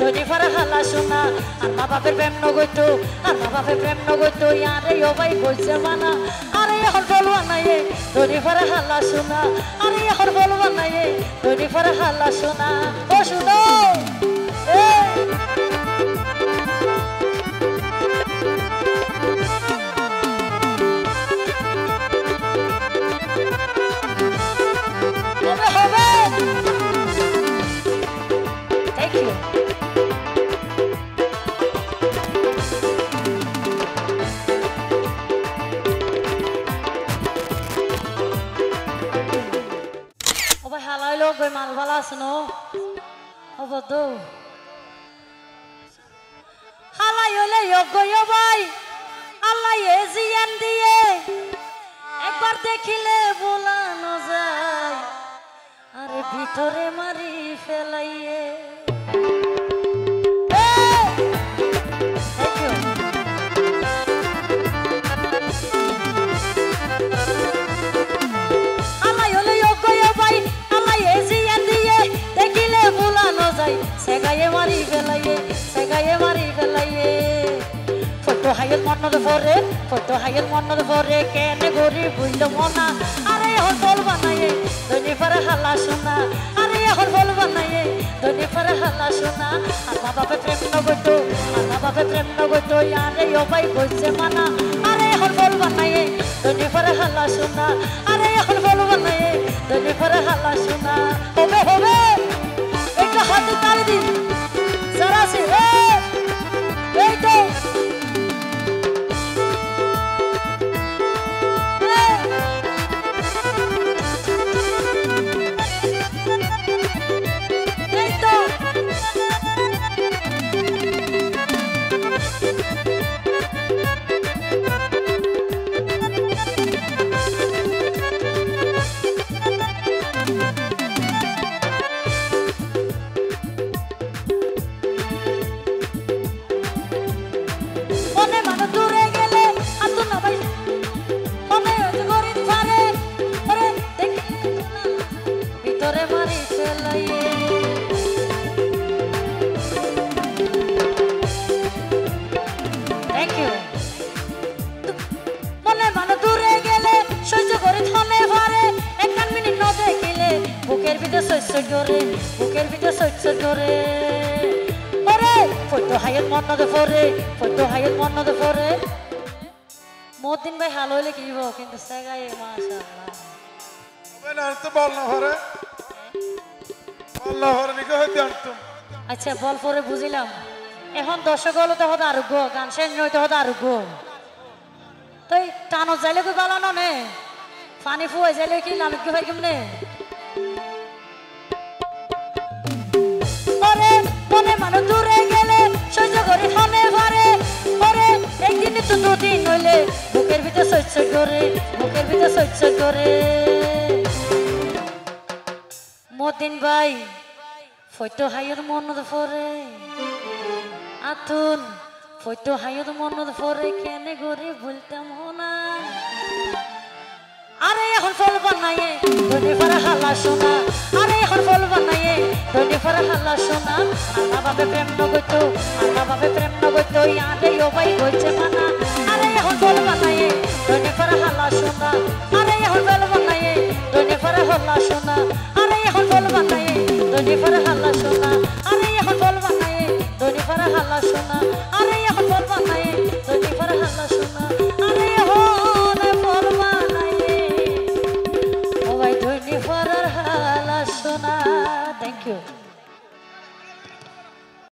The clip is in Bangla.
ধনী ফারা হালা শোনা আর মা বাপের প্রেম নগৈতো আর মা বাপের প্রেম নগৈতো আরে ও ভাই কইছে মানা আরে এখন বলবা নাই ধনী ফারা হালা শোনা আরে এখন বলবা নাই ধনী ফারা হালা শোনা ও শুনো মাল ভালো আছে নো অবদ্ধ হালাই হলে যোগ্য ভাই আল্লাহ এ জিয়ান দিয়ে একবার দেখিলে বোলানো যায় আরে ভিতরে মারি ফেলাইয়ে সেগায়ে মারি ফেলাইয়ে ফটো হাইল মন্নদ ভরে কেনে গরি বুঝল মনা আরে এখন বল বানাইয়ে ধনী ফারা হালা শোনা আরে এখন বল বানাইয়ে ধনী ফারা হালা শোনা আর মা বাপে প্রেম নগৈতো আরে ও ভাই কইছে মানা আরে এখন বল বানাইয়ে ধনী ফারা হালা শোনা আরে এখন বল বানাইয়ে ধনী ফারা হালা শোনা হবে একটা হাত তালি দিন সারা সে এই তো বুকের ভিতরে সহ্য করে ওরে ফটো হাইল মন্নদ পরে মদিন ভাই হাল হইলে কি হইব কিন্তু সেগায়ে মাশাআল্লাহ হবে না তো বল না পরে নিকে হইতে আনতুম আচ্ছা বল পরে বুঝিলাম এখন দর্শক হলো তো হদা আরোগ্য গান শেষ নইতে হদা আরোগ্য তো টানো যাইলে কই বালানো নে পানি ফুয়াই যাইলে কি লালুকে ভাই কেমনে মনে মানুষ দূরে গেলে সহ্য করে থামে পারে পরে একদিন তো দুদিন হইলে বুকের ভিতরে সহ্য করে মদিন ভাই ফটো হাইয়ের মনত পরে আতুন ফটো হাইয়ের মনত পরে কেনে গরি বলতাম না আরে এখন ফল বানাইয়ে ধনী ফারা হালা শোনা আরে এখন ফল বানাইয়ে ধনী ফারা হালা শোনা আল্লাহ বাপে প্রেম নগৈতো আরে ও ভাই কইছে মানা আরে এখন ফল বানাইয়ে ধনী ফারা হালা শোনা আরে এখন ফল বানাইয়ে ধনী ফারা হালা শোনা আরে এখন ফল বানাইয়ে ধনী ফারা হালা শোনা আরে এখন ফল বানাইয়ে ধনী ফারা হালা শোনা আরে এখন ফল বানাইয়ে ধনী ফারা হালা শোনা আরে Thank you.